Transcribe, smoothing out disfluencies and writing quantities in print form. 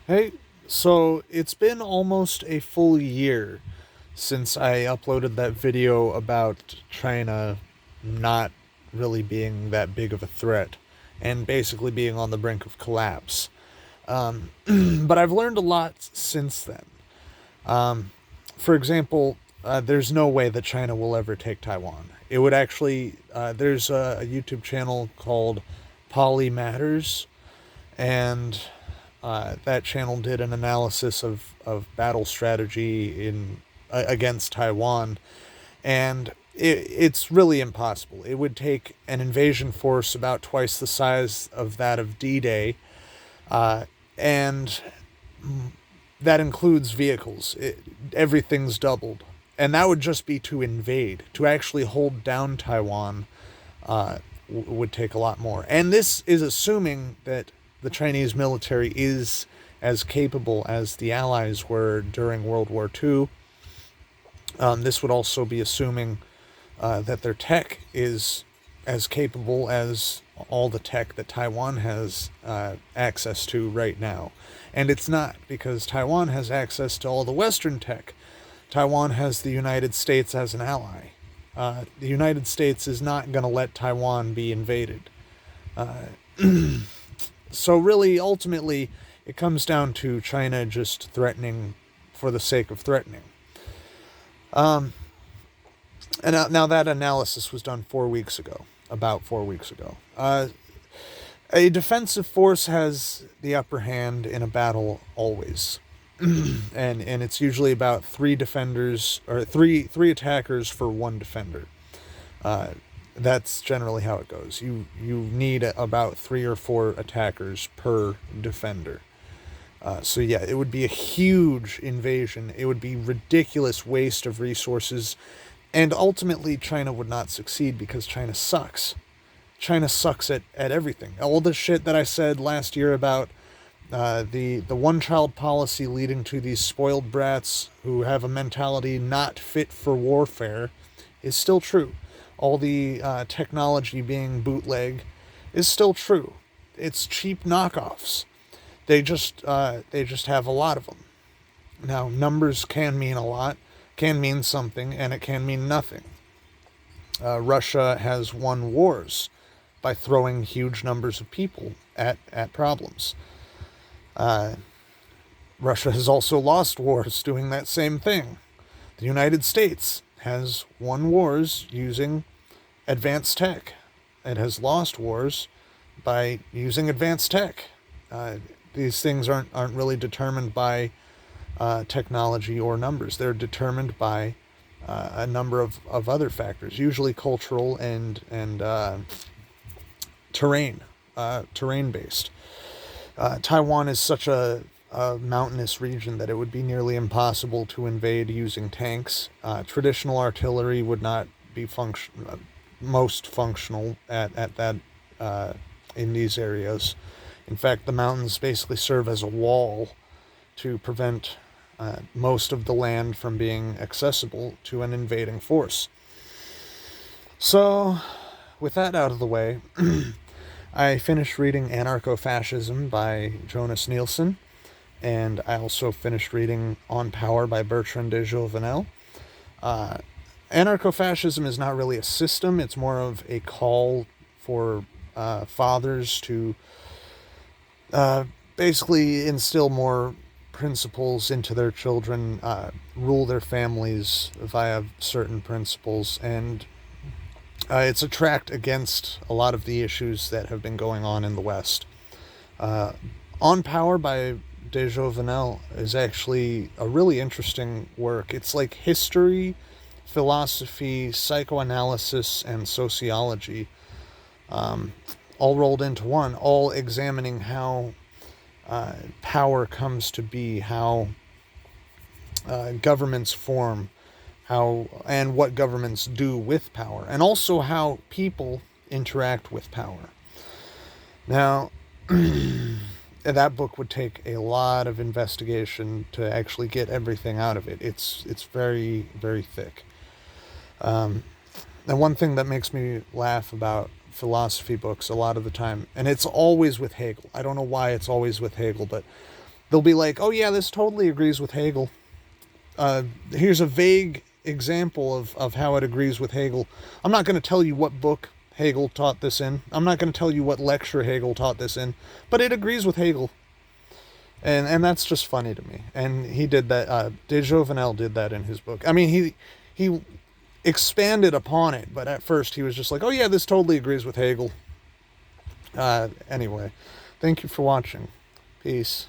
Hey, so it's been almost a full year since I uploaded that video about China not really being that big of a threat and basically being on the brink of collapse. But I've learned a lot since then. Um, for example, there's no way that China will ever take Taiwan. It would actually, there's a YouTube channel called Poly Matters, and that channel did an analysis of battle strategy in against Taiwan, and it's really impossible. It would take an invasion force about twice the size of that of D-Day, and that includes vehicles. Everything's doubled, and that would just be to invade. To actually hold down Taiwan would take a lot more. And this is assuming that the Chinese military is as capable as the Allies were during World War II. This would also be assuming that their tech is as capable as all the tech that Taiwan has access to right now. And it's not, because Taiwan has access to all the Western tech. Taiwan has the United States as an ally. The United States is not going to let Taiwan be invaded. So really, ultimately, it comes down to China just threatening for the sake of threatening. And now that analysis was done 4 weeks ago, about 4 weeks ago. A defensive force has the upper hand in a battle always. And it's usually about three defenders, or three attackers for one defender. That's generally how it goes. You need about 3 or 4 attackers per defender. So yeah, it would be a huge invasion. It would be ridiculous waste of resources, and ultimately China would not succeed because China sucks. China sucks at everything. All the shit that I said last year about the one-child policy leading to these spoiled brats who have a mentality not fit for warfare is still true. All the technology being bootleg is still true. It's cheap knockoffs. They just have a lot of them. Now, numbers can mean a lot, can mean something, and it can mean nothing. Russia has won wars by throwing huge numbers of people at problems. Russia has also lost wars doing that same thing. The United States has won wars using advanced tech. It has lost wars by using advanced tech. These things aren't really determined by technology or numbers. They're determined by a number of other factors, usually cultural and terrain based. Taiwan is such a mountainous region that it would be nearly impossible to invade using tanks. Traditional artillery would not be most functional at that in these areas. In fact, the mountains basically serve as a wall to prevent most of the land from being accessible to an invading force. So, with that out of the way, I finished reading Anarcho-Fascism by Jonas Nielsen, and I also finished reading On Power by Bertrand de Jouvenel. Anarcho-fascism is not really a system, it's more of a call for fathers to basically instill more principles into their children, rule their families via certain principles, and it's a tract against a lot of the issues that have been going on in the West. On Power by de Jouvenel is actually a really interesting work. It's like history, philosophy, psychoanalysis, and sociology, all rolled into one, all examining how power comes to be, how governments form, how and what governments do with power, and also how people interact with power. Now, that book would take a lot of investigation to actually get everything out of it. It's very, very thick. And one thing that makes me laugh about philosophy books a lot of the time, and it's always with Hegel. I don't know why it's always with Hegel, but they'll be like, oh yeah, this totally agrees with Hegel. Here's a vague example of how it agrees with Hegel. I'm not going to tell you what book Hegel taught this in. I'm not going to tell you what lecture Hegel taught this in, but it agrees with Hegel. And that's just funny to me. And he did that. De Jouvenel did that in his book. I mean, he expanded upon it, but at first he was just like, oh yeah, this totally agrees with Hegel. Anyway, thank you for watching. Peace.